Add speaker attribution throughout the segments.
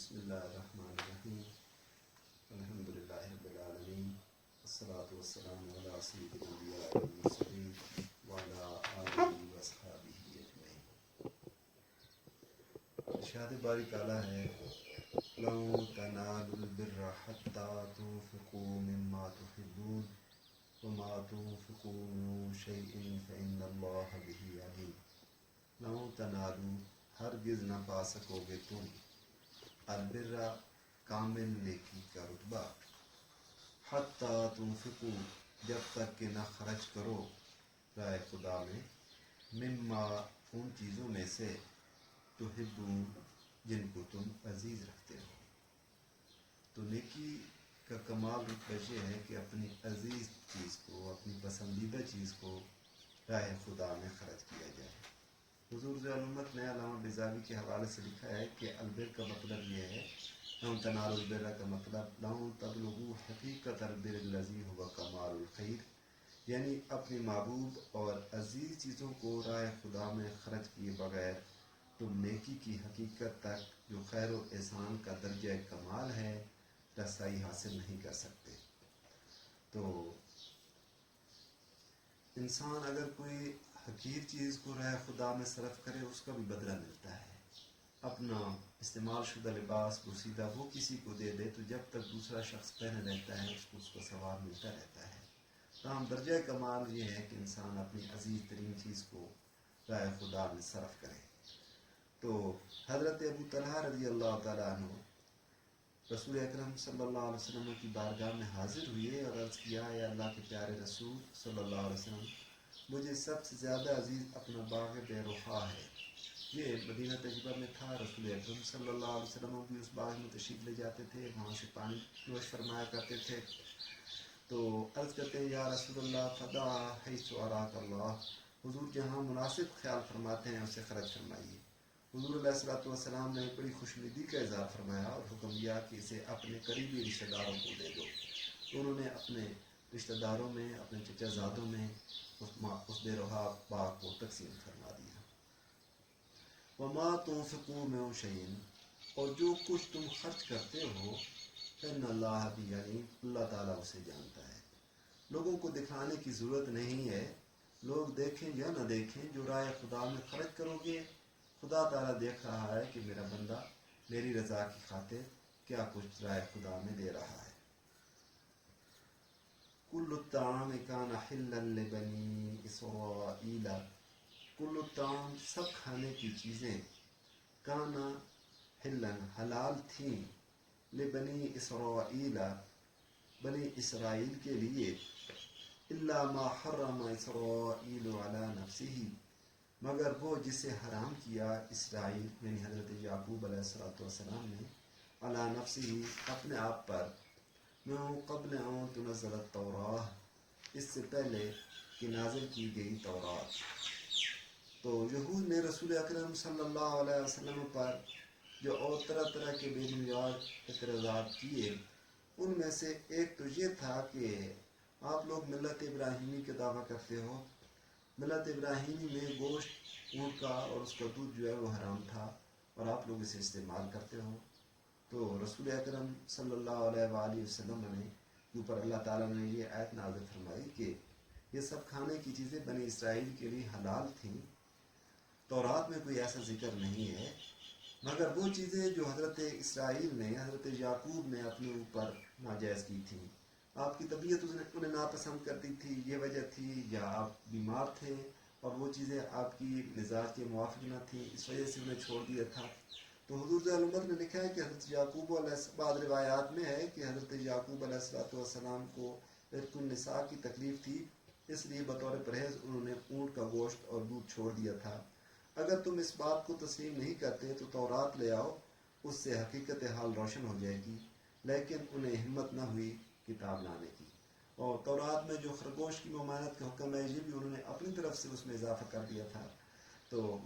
Speaker 1: بسم اللہ الرحمن الرحیم الحمد للہ رب العالمین والصلاة والسلام علی سید الانبیاء والمرسلین وعلی آلہ واصحابہ اجمعین۔ ارشاد باری تعالیٰ ہے لن تنالوا البر حتی تنفقوا مما تحبون وما تنفقوا من شیء فإن اللہ بہ علیم۔ لن تنالوا ہرگز نہ پا سکو گے تم البر کامل نیکی کا رتبہ حتی تنفقوا جب تک کہ نہ خرچ کرو راہ خدا میں مما ان چیزوں میں سے تحبون جن کو تم عزیز رکھتے ہو۔ تو نیکی کا کمال رتبہ یہ ہے کہ اپنی عزیز چیز کو اپنی پسندیدہ چیز کو راہ خدا میں خرچ کیا جائے۔ حضور ذوالامت نے علامہ بیضاوی کے حوالے سے لکھا ہے کہ البر کا مطلب یہ ہے لن تنالوا البر کا مطلب لن تبلغوا حقیقت البر الذی هو کمال الخیر، یعنی اپنی محبوب اور عزیز چیزوں کو راہ خدا میں خرچ کیے بغیر تم نیکی کی حقیقت تک جو خیر و احسان کا درجہ کمال ہے رسائی حاصل نہیں کر سکتے۔ تو انسان اگر کوئی حقیر چیز کو راہ خدا میں صرف کرے اس کا بھی بدلہ ملتا ہے۔ اپنا استعمال شدہ لباس بوسیدہ وہ کسی کو دے دے تو جب تک دوسرا شخص پہنے رہتا ہے اس کو ثواب ملتا رہتا ہے۔ تاہم درجہ کمال یہ ہے کہ انسان اپنی عزیز ترین چیز کو راہ خدا میں صرف کرے۔ تو حضرت ابو طلحہ رضی اللہ تعالیٰ عنہ رسول اکرم صلی اللہ علیہ وسلم کی بارگاہ میں حاضر ہوئے اور عرض کیا اے اللہ کے پیارے رسول صلی اللہ علیہ وسلم، مجھے سب سے زیادہ عزیز اپنا باغ بے رخا ہے۔ یہ مدینہ طیبہ میں تھا۔ رسول اکرم صلی اللہ علیہ وسلم بھی اس باغ میں تشریف لے جاتے تھے، وہاں سے پانی نوش فرمایا کرتے تھے۔ تو عرض کرتے ہیں یا رسول اللہ فدا حیث اراک اللہ، حضور جہاں مناسب خیال فرماتے ہیں اسے خرچ فرمائیے۔ حضور علیہ السلام نے بڑی خوشنودی کا اظہار فرمایا اور حکم دیا کہ اسے اپنے قریبی رشتہ داروں کو دے دو۔ تو انہوں نے اپنے رشتہ داروں میں اپنے چچا زادوں میں اس بے رخا باغ کو تقسیم فرما دیا۔ وما تنفقوا من شیء، اور جو کچھ تم خرچ کرتے ہو فإن اللہ بہ علیم، اللہ تعالیٰ اسے جانتا ہے۔ لوگوں کو دکھانے کی ضرورت نہیں ہے، لوگ دیکھیں یا نہ دیکھیں، جو راہ خدا میں خرچ کرو گے خدا تعالیٰ دیکھ رہا ہے کہ میرا بندہ میری رضا کی خاطر کیا کچھ راہ خدا میں دے رہا ہے۔ کل الطعام کان حلا لبنی اسرائیل، کل الطعام سب کھانے کی چیزیں کانا حلا حلال تھیں لبنی اسرائیل بنی اسرائیل کے لیے، الا ما حرم اسرائیل علی نفسہ، مگر وہ جسے حرام کیا اسرائیل یعنی حضرت یعقوب علیہ السلام نے علی نفسہ اپنے آپ پر، من قبل ان تنزل التوراۃ اس سے پہلے کہ نازل کی گئی تورات۔ تو یہود نے رسول اکرم صلی اللہ علیہ وسلم پر جو اور طرح طرح کے بے بنیاد اعتراضات کیے، ان میں سے ایک تو یہ تھا کہ آپ لوگ ملت ابراہیمی کا دعویٰ کرتے ہو، ملت ابراہیمی میں گوشت اونٹ کا اور اس کا دودھ جو ہے وہ حرام تھا اور آپ لوگ اسے استعمال کرتے ہو۔ تو رسول اکرم صلی اللہ علیہ وآلہ وسلم نے اوپر اللہ تعالیٰ نے یہ آیت نازل فرمائی کہ یہ سب کھانے کی چیزیں بنی اسرائیل کے لیے حلال تھیں، تورات میں کوئی ایسا ذکر نہیں ہے، مگر وہ چیزیں جو حضرت اسرائیل نے حضرت یعقوب نے اپنے اوپر ناجائز کی تھیں، آپ کی طبیعت انہیں ناپسند کرتی تھی، یہ وجہ تھی، یا آپ بیمار تھے اور وہ چیزیں آپ کی مزاج کے موافق نہ تھیں، اس وجہ سے انہیں چھوڑ دیا تھا۔ تو حضور صلی اللہ علیہ وسلم نے لکھا ہے کہ حضرت یعقوب بعض روایات میں ہے کہ حضرت یعقوب علیہ السلام کو عرق النساء کی تکلیف تھی، اس لیے بطور پرہیز انہوں نے اونٹ کا گوشت اور دودھ چھوڑ دیا تھا۔ اگر تم اس بات کو تسلیم نہیں کرتے تو تورات لے آؤ، اس سے حقیقت حال روشن ہو جائے گی، لیکن انہیں ہمت نہ ہوئی کتاب لانے کی۔ اور تورات میں جو خرگوش کی ممانعت کا حکم ہے یہ بھی انہوں نے اپنی طرف سے اس میں اضافہ کر دیا تھا۔ تو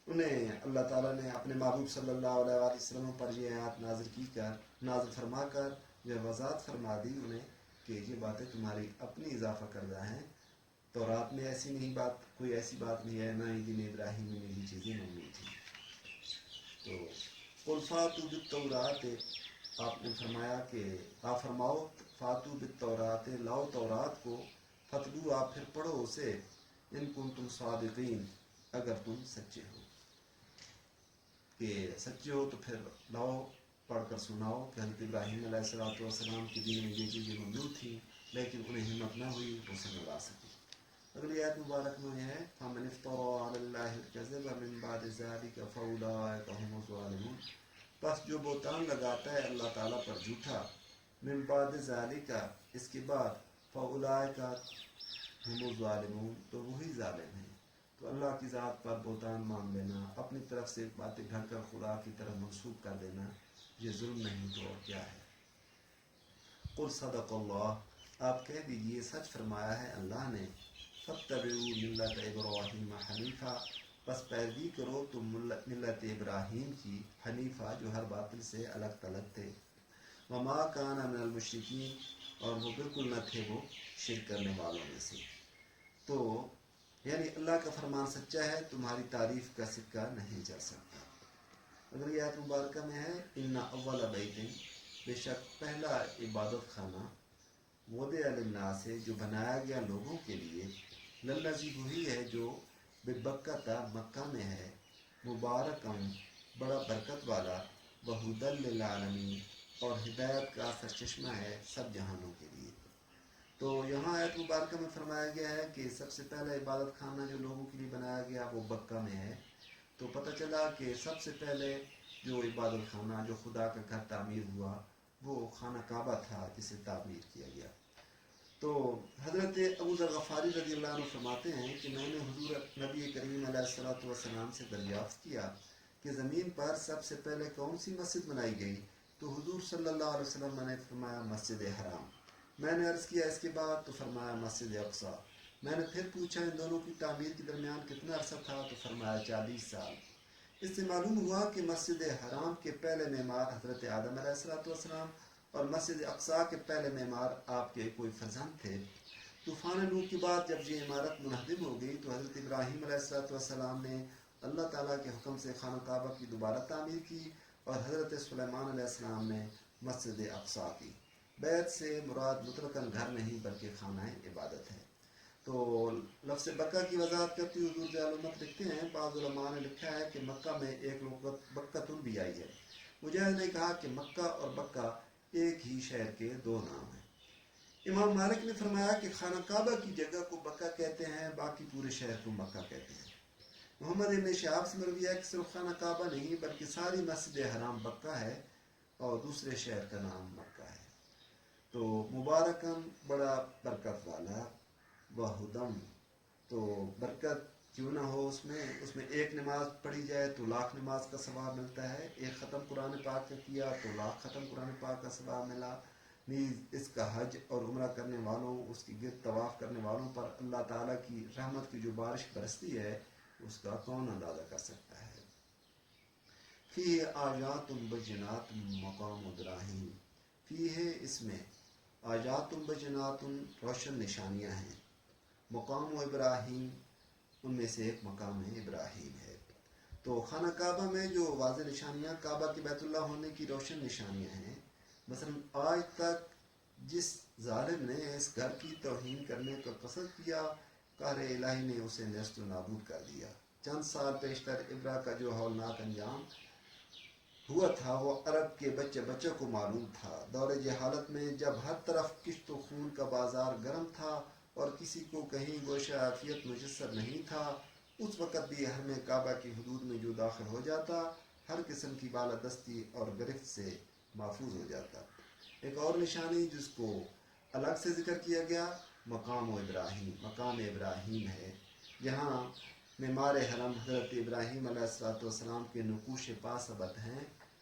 Speaker 1: انہیں اللہ تعالیٰ نے اپنے محبوب صلی اللہ علیہ وسلم پر یہ آیات نازل فرما کر یہ وضاحت فرما دی انہیں کہ یہ باتیں تمہاری اپنی اضافہ کردہ ہیں، تورات میں ایسی نہیں بات، کوئی ایسی بات نہیں ہے، نہ ہی دین ابراہیمی میں یہ چیزیں موجود تھیں۔ تو قل فاتو بالتورات، آپ نے فرمایا کہ آپ فرماؤ فاتو بالتورات، لاؤ تورات کو، فتلو آپ پھر پڑھو اسے، ان کنتم صادقین اگر تم سچے ہو، کہ سچے ہو تو پھر لاؤ پڑھ کر سناؤ کہ حضرت ابراہیم علیہ السلام کے دین میں یہ چیزیں موجود تھیں لیکن انہیں ہمت نہ ہوئی اسے ملا سکی۔ اگلی آیت مبارک میں ہے فَمَنِ افْتَرَىٰ عَلَى اللَّهِ الْكَذِبَ مِن بَعْدِ ذَلِكَ فَأُولَٰئِكَ هُمُ الظَّالِمُونَ، بس جو بہتان لگاتا ہے اللہ تعالیٰ پر جھوٹا، من بعد ذَلِكَ اس کے بعد، فَأُولَٰئِكَ هُمُ الظَّالِمُونَ تو وہی ظالم ہیں۔ تو اللہ کی ذات پر بہتان مان لینا، اپنی طرف سے باتیں گھڑ کر خدا کی طرف منسوب کر دینا، یہ ظلم نہیں تو اور کیا ہے۔ قل صدق اللہ، آپ کہہ دیجئے سچ فرمایا ہے اللہ نے، فاتبعوا ملت ابراہیم حنیفا، بس پیروی کرو تم ملت ابراہیم کی، حنیفہ جو ہر باطل سے الگ تلگ تھے، وما کان من المشرکین اور وہ بالکل نہ تھے وہ شرک کرنے والوں میں سے۔ تو یعنی اللہ کا فرمان سچا ہے، تمہاری تعریف کا سکہ نہیں چل سکتا۔ اگر یہ آیت مبارکہ میں ہے ان اول بیت، بے شک پہلا عبادت خانہ، وضع للناس سے جو بنایا گیا لوگوں کے لیے، للذی وہی ہے جو ببکہ مکہ میں ہے، مبارکم بڑا برکت والا، وہدی للعالمین اور ہدایت کا سرچشمہ ہے سب جہانوں کے لیے۔ تو یہاں آیت مبارکہ میں فرمایا گیا ہے کہ سب سے پہلا عبادت خانہ جو لوگوں کے لیے بنایا گیا وہ مکہ میں ہے۔ تو پتہ چلا کہ سب سے پہلے جو عبادت خانہ جو خدا کا گھر تعمیر ہوا وہ خانہ کعبہ تھا جسے تعمیر کیا گیا۔ تو حضرت ابو ذر غفاری رضی اللہ عنہ فرماتے ہیں کہ میں نے حضور نبی کریم علیہ السلام سے دریافت کیا کہ زمین پر سب سے پہلے کون سی مسجد بنائی گئی؟ تو حضور صلی اللہ علیہ وسلم نے فرمایا مسجد حرام۔ میں نے عرض کیا اس کے بعد؟ تو فرمایا مسجد اقصی۔ میں نے پھر پوچھا ان دونوں کی تعمیر کے درمیان کتنا عرصہ تھا؟ تو فرمایا 40 سال۔ اس سے معلوم ہوا کہ مسجد حرام کے پہلے معمار حضرت آدم علیہ السلام اور مسجد اقصی کے پہلے معمار آپ کے کوئی فرزند تھے۔ طوفان نوح کے بعد جب یہ عمارت منہدم ہو گئی تو حضرت ابراہیم علیہ السلام نے اللہ تعالیٰ کے حکم سے خانہ کعبہ کی دوبارہ تعمیر کی اور حضرت سلیمان علیہ السلام نے مسجد اقصی کی۔ بیت سے مراد مطلقاً گھر نہیں بلکہ خانہ عبادت ہے۔ تو لفظ بکہ کی وضاحت کرتی حضور ذیالامت لکھتے ہیں بعض علماء نے لکھا ہے کہ مکہ میں ایک لغت بکتن بھی آئی ہے۔ مجاہد نے کہا کہ مکہ اور بکہ ایک ہی شہر کے دو نام ہیں۔ امام مالک نے فرمایا کہ خانہ کعبہ کی جگہ کو بکہ کہتے ہیں، باقی پورے شہر کو مکہ کہتے ہیں۔ محمد ابن شہاب سے مروی ہے کہ صرف خانہ کعبہ نہیں بلکہ ساری مسجد حرام بکہ ہے اور دوسرے شہر کا نام مکہ ہے۔ تو مبارکم بڑا برکت والا، وہدم تو برکت کیوں نہ ہو اس میں ایک نماز پڑھی جائے تو لاکھ نماز کا ثواب ملتا ہے، ایک ختم قرآن پاک کا کیا تو لاکھ ختم قرآن پاک کا ثواب ملا۔ نیز اس کا حج اور عمرہ کرنے والوں، اس کی گرد طواف کرنے والوں پر اللہ تعالیٰ کی رحمت کی جو بارش برستی ہے اس کا کون اندازہ کر سکتا ہے۔ فی آیات بینات مقام ابراہیم، فی ہے اس میں آیات بینات روشن نشانیاں ہیں، مقام ابراہیم ان میں سے ایک مقام ابراہیم ہے۔ تو خانہ کعبہ میں جو واضح نشانیاں کعبہ کے بیت اللہ ہونے کی روشن نشانیاں ہیں، مثلا آج تک جس ظالم نے اس گھر کی توہین کرنے کا قصد کیا قہر الہی نے اسے نیست و نابود کر دیا۔ چند سال پیشتر ابرا کا جو ہولناک انجام ہوا تھا وہ عرب کے بچے بچوں کو معلوم تھا۔ دور جہالت میں جب ہر طرف کشت و خون کا بازار گرم تھا اور کسی کو کہیں گوشہ عافیت میسر نہیں تھا، اس وقت بھی حرم کعبہ کی حدود میں جو داخل ہو جاتا ہر قسم کی بالادستی اور گرفت سے محفوظ ہو جاتا۔ ایک اور نشانی جس کو الگ سے ذکر کیا گیا مقام ابراہیم ہے، جہاں معمار حرم حضرت ابراہیم علیہ السلام کے نقوش پا ثبت ہیں۔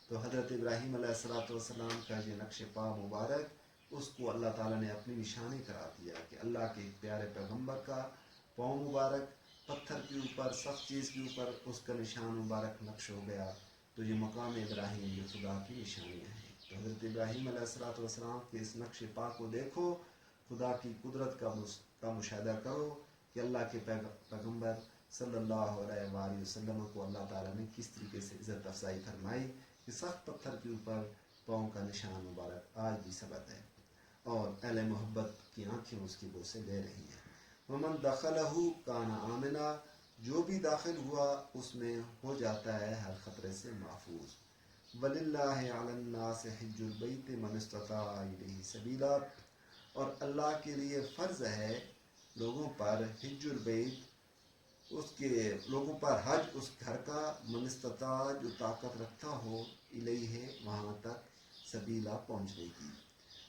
Speaker 1: تو حضرت ابراہیم علیہ السلام کا یہ نقش پا مبارک اس کو اللہ تعالیٰ نے اپنی نشانی قرار دیا کہ اللہ کے ایک پیارے پیغمبر کا پاؤں مبارک پتھر کے اوپر سخت چیز کے اوپر اس کا نشان مبارک نقش ہو گیا۔ تو یہ مقام ابراہیم یہ خدا کی نشانیاں ہیں۔ تو حضرت ابراہیم علیہ السلام کے اس نقش پا کو دیکھو، خدا کی قدرت کا مشاہدہ کرو کہ اللہ کے پیغمبر صلی اللہ علیہ وآلہ وسلم کو اللہ تعالیٰ نے کس طریقے سے عزت افزائی فرمائی کہ سخت پتھر کے اوپر پاؤں کا نشان مبارک آج بھی ثبت ہے، اور اہل محبت کی آنکھیں اس کی بوسے لے رہی ہیں۔ ومن دخلہ کان آمنا، جو بھی داخل ہوا اس میں ہو جاتا ہے ہر خطرے سے محفوظ۔ وَلِلَّهِ عَلَى النَّاسِ حِجُّ الْبَيْتِ مَنِ اسْتَطَاعَ إِلَيْهِ سَبِيلًا، اور اللہ کے لیے فرض ہے لوگوں پر حج البیت، اس کے لوگوں پر حج اس گھر کا، من استطاع جو طاقت رکھتا ہو، الیہ وہاں تک، سبیلا پہنچنے کی۔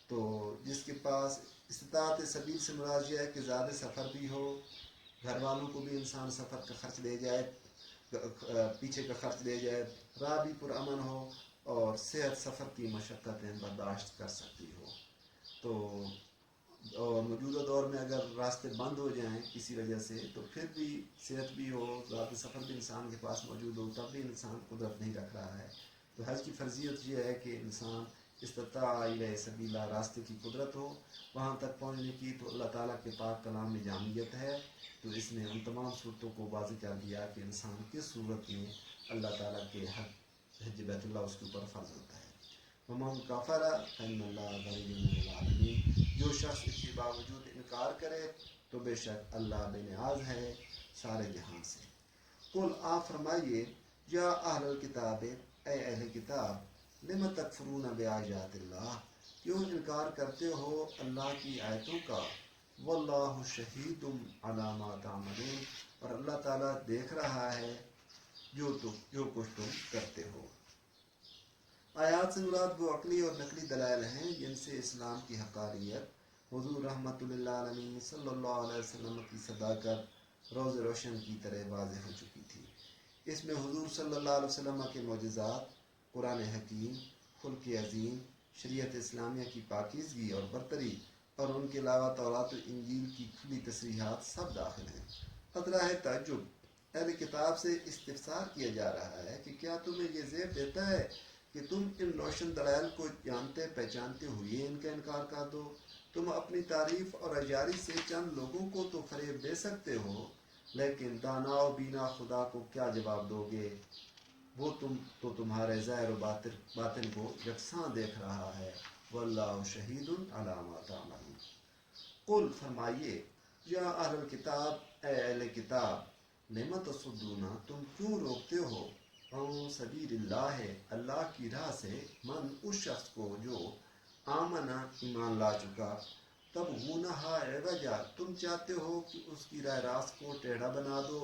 Speaker 1: تو جس کے پاس استطاعت سبیل سے مراد یہ ہے کہ زیادہ سفر بھی ہو، گھر والوں کو بھی انسان سفر کا خرچ دے جائے، پیچھے کا خرچ دے جائے، راہ بھی پرامن ہو، اور صحت سفر کی مشقتیں برداشت کر سکتی ہو۔ تو اور موجودہ دور میں اگر راستے بند ہو جائیں کسی وجہ سے تو پھر بھی صحت بھی ہو، ذاتی سفر بھی انسان کے پاس موجود ہو، تب بھی انسان قدرت نہیں رکھ رہا ہے۔ تو حج کی فرضیت یہ ہے کہ انسان استطاع الیہ سبیلا، راستے کی قدرت ہو وہاں تک پہنچنے کی۔ تو اللہ تعالیٰ کے پاک کلام میں جامعیت ہے، تو اس نے ان تمام صورتوں کو واضح کر دیا کہ انسان کس صورت میں اللہ تعالیٰ کے حج بیت اللہ اس کے اوپر فرض ہوتا ہے۔ ومن کفر فإن اللہ غنی عن العالمین، جو شخص اس کے باوجود انکار کرے تو بے شک اللہ بے نیاز ہے سارے جہان سے۔ قل آپ فرمائیے، یا اہل الکتاب، اے اہل کتاب، لم تکفرون بآیات اللہ، کیوں انکار کرتے ہو اللہ کی آیتوں کا، واللہ شہید علی ما تعملون، اور اللہ تعالیٰ دیکھ رہا ہے جو کچھ تم کرتے ہو۔ آیات سے مراد وہ عقلی اور نقلی دلائل ہیں جن سے اسلام کی حقانیت حضور رحمۃ اللہ علیہ صلی اللہ علیہ وسلم کی صداقت روز روشن کی طرح واضح ہو چکی تھی۔ اس میں حضور صلی اللہ علیہ وسلم کے معجزات، قرآن حکیم، خلق عظیم، شریعت اسلامیہ کی پاکیزگی اور برتری، اور ان کے علاوہ تورات و انجیل کی کھلی تصریحات سب داخل ہیں۔ خطرہ ہے تعجب، اہل کتاب سے استفسار کیا جا رہا ہے کہ کیا تمہیں یہ زیب دیتا ہے کہ تم ان روشن دلائل کو جانتے پہچانتے ہوئے ان کا انکار کر دو؟ تم اپنی تعریف اور اجاری سے چند لوگوں کو تو فریب دے سکتے ہو، لیکن دانا و بینا خدا کو کیا جواب دو گے؟ وہ تمہارے ظاہر و باطن کو یکساں دیکھ رہا ہے، واللہ شہید علی ما تعملون۔ قل فرمائیے، یا اہل الکتاب، اے اہل کتاب، لم تصدون، تم کیوں روکتے ہو، عن سبیل اللہ، اللہ کی راہ سے، من اس شخص کو جو آمنا ایمان لا چکا، تبغونہا عوجا، تم چاہتے ہو کہ اس کی راہ راست کو ٹیڑھا بنا دو،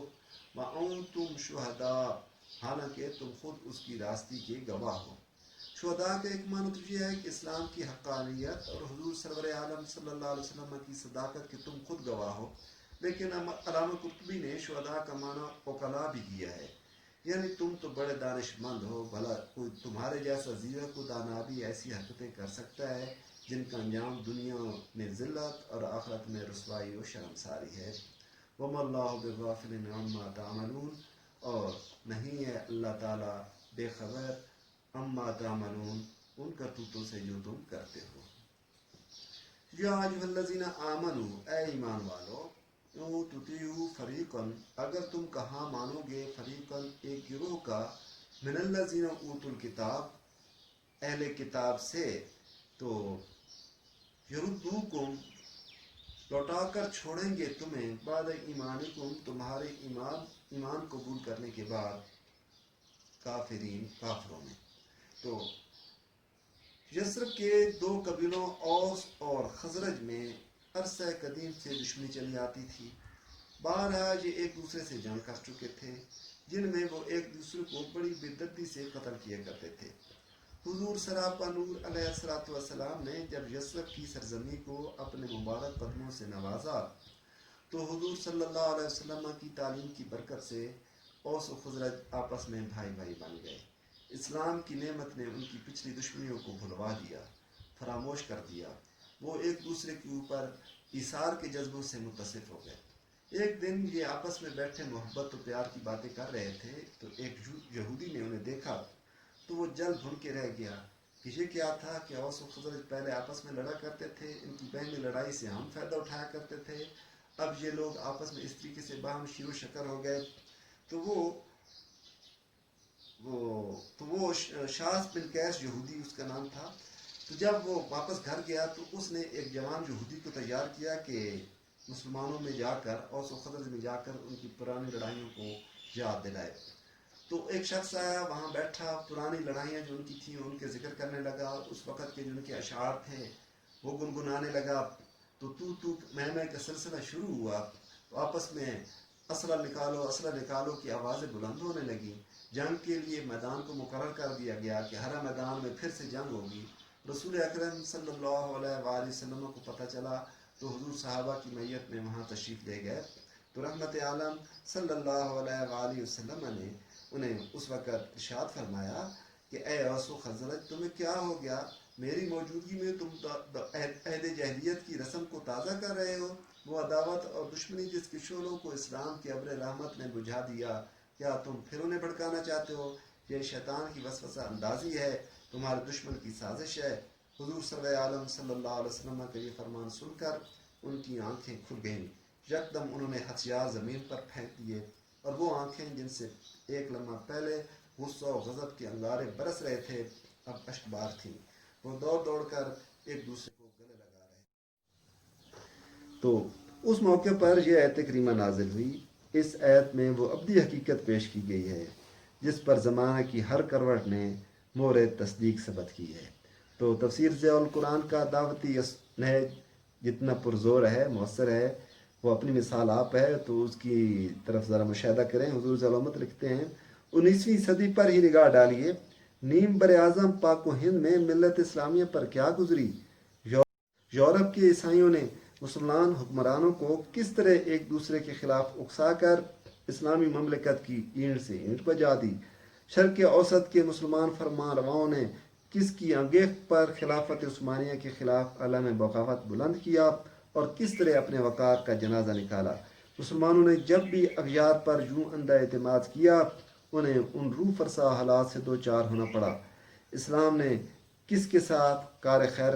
Speaker 1: وانتم شہداء، حالانکہ تم خود اس کی راستی کے گواہ ہو۔ شہداء کا ایک معنی تو یہ ہے کہ اسلام کی حقانیت اور حضور سرور عالم صلی اللہ علیہ وسلم کی صداقت کہ تم خود گواہ ہو، لیکن علامہ قرطبی نے شہداء کا معنی اوکلا بھی کیا ہے، یعنی تم تو بڑے دانش مند ہو، بھلا کوئی تمہارے جیسا زیرک و دانا بھی ایسی حرکتیں کر سکتا ہے جن کا انجام دنیا میں ذلت اور آخرت میں رسوائی و شرمساری ہے۔ وما اللہ بغافل عما تعملون، اور نہیں ہے اللہ تعالیٰ بے خبر عما تعملون، ان کرتوتوں سے جو تم کرتے ہو۔ یا ایھا الذین آمنوا، اے ایمان والو، او تطیعوا فریقا، اگر تم کہاں مانو گے، فریقا ایک گروہ کا، من الذین اوتوا الکتاب، اہل کتاب سے، تو یردوکم، لوٹا کر چھوڑیں گے تمہیں، بعد ایمانکم، تمہارے ایمان قبول کرنے کے بعد، کافرین، کافروں میں۔ تو یثرب کے دو قبیلوں اوس اور خزرج میں عرصہ قدیم سے دشمنی چلی آتی تھی۔ بارہا یہ ایک دوسرے سے جنگ کر چکے تھے، جن میں وہ ایک دوسرے کو بڑی بے دردی سے قتل کیا کرتے تھے۔ حضور سراپا نور علیہ الصلوۃ والسلام نے جب یثرب کی سرزمین کو اپنے مبارک قدموں سے نوازا تو حضور صلی اللہ علیہ وسلم کی تعلیم کی برکت سے اوس و خزرج آپس میں بھائی بھائی بن گئے۔ اسلام کی نعمت نے ان کی پچھلی دشمنیوں کو بھلوا دیا، فراموش کر دیا۔ وہ ایک دوسرے کے اوپر ایثار کے جذبوں سے متصف ہو گئے۔ ایک دن یہ آپس میں بیٹھے محبت و پیار کی باتیں کر رہے تھے تو ایک یہودی نے انہیں دیکھا تو وہ جل بھن کے رہ گیا کہ یہ کیا تھا کہ اوس و خزرج پہلے آپس میں لڑا کرتے تھے، ان کی بہنی لڑائی سے ہم فائدہ اٹھایا کرتے تھے، اب یہ لوگ آپس میں اس طریقے سے باہم شیر و شکر ہو گئے۔ تو وہ وہ شاس بن قیس یہودی اس کا نام تھا. تو جب وہ واپس گھر گیا تو اس نے ایک جوان یہودی کو تیار کیا کہ مسلمانوں میں جا کر اوس و خزرج میں جا کر ان کی پرانی لڑائیوں کو یاد دلائے. تو ایک شخص آیا وہاں بیٹھا, پرانی لڑائیاں جو ان کی تھیں ان کے ذکر کرنے لگا, اس وقت کے جو ان کے اشعار تھے وہ گنگنانے لگا. تو میں کا سلسلہ شروع ہوا. تو آپس میں اسلحہ نکالو کی آوازیں بلند ہونے لگیں. جنگ کے لیے میدان کو مقرر کر دیا گیا کہ ہر میدان میں پھر سے جنگ ہوگی. رسول اکرم صلی اللہ علیہ وآلہ وسلم کو پتہ چلا تو حضور صحابہ کی میت میں وہاں تشریف لے گئے. تو رحمت عالم صلی اللہ علیہ وآلہ وسلم نے انہیں اس وقت ارشاد فرمایا کہ اے اوس و خزرج تمہیں کیا ہو گیا؟ میری موجودگی میں تم عہد جاہلیت کی رسم کو تازہ کر رہے ہو. وہ عداوت اور دشمنی جس کے شعلوں کو اسلام کے ابر رحمت نے بجھا دیا, کیا تم پھر انہیں بھڑکانا چاہتے ہو؟ یہ شیطان کی وسوسہ اندازی ہے, تمہارے دشمن کی سازش ہے. حضور صلی عالم صلی اللہ علیہ وسلم کا یہ فرمان سن کر ان کی آنکھیں کھل گئیں. یکدم انہوں نے ہتھیار زمین پر پھینک دیے اور وہ آنکھیں جن سے ایک لمحہ پہلے غصہ و غضب کے انگارے برس رہے تھے اب اشکبار تھیں. وہ دوڑ کر ایک دوسرے کو گلے لگا رہے. تو اس موقع پر یہ آیت کریمہ نازل ہوئی. اس آیت میں وہ ابدی حقیقت پیش کی گئی ہے جس پر زمانہ کی ہر کروٹ نے مورد تصدیق ثبت کی ہے. تو تفسیر ضیاء القرآن کا دعوتی نہج جتنا پرزور ہے, مؤثر ہے, وہ اپنی مثال آپ ہے, تو اس کی طرف ذرا مشاہدہ کریں. حضور ضلعت لکھتے ہیں 19ویں صدی پر ہی نگاہ ڈالیے, نیم بر اعظم پاک و ہند میں ملت اسلامیہ پر کیا گزری. یورپ کے عیسائیوں نے مسلمان حکمرانوں کو کس طرح ایک دوسرے کے خلاف اکسا کر اسلامی مملکت کی اینٹ سے اینٹ بجا دی. شرق اوسط کے مسلمان فرمان رواؤں نے کس کی انگیخت پر خلافت عثمانیہ کے خلاف علم بغاوت بلند کیا اور کس طرح اپنے وقار کا جنازہ نکالا. مسلمانوں نے جب بھی اغیار پر یوں اندھا اعتماد کیا انہیں ان روح فرسا حالات سے دو چار ہونا پڑا. اسلام نے کسی کے ساتھ کار خیر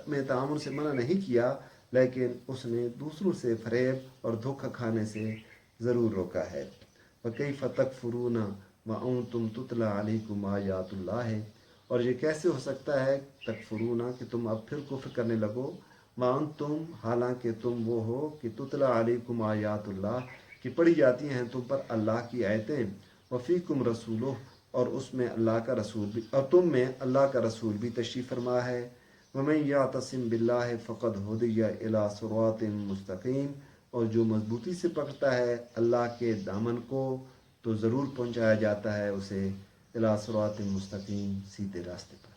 Speaker 1: میں تعامل سے منع نہیں کیا, لیکن اس نے دوسروں سے فریب اور دھوکہ کھانے سے ضرور روکا ہے. وَكَيْفَ تَكْفُرُونَ وَأَنْتُمْ تُتْلَى عَلَيْكُمْ آيَاتُ اللَّهِ, اور یہ کیسے ہو سکتا ہے تکفرون کہ تم اب پھر کفر کرنے لگو, وَأَنْتُمْ حالانکہ تم وہ ہو کہ تُتْلَى عَلَيْكُمْ آيَاتُ اللَّهِ کہ پڑھی جاتی ہیں تم پر اللہ کی آیتیں, وَفِيكُمْ رَسُولُهُ اور اس میں اللہ کا رسول بھی, اور تم میں اللہ کا رسول بھی تشریف فرما ہے. وَمَن يَعْتَصِم بِاللَّهِ فَقَدْ هُدِيَ إِلَىٰ صِرَاطٍ مُسْتَقِيمٍ, اور جو مضبوطی سے پکڑتا ہے اللہ کے دامن کو تو ضرور پہنچایا جاتا ہے اسے الی صراط مستقیم, سیدھے راستے پر.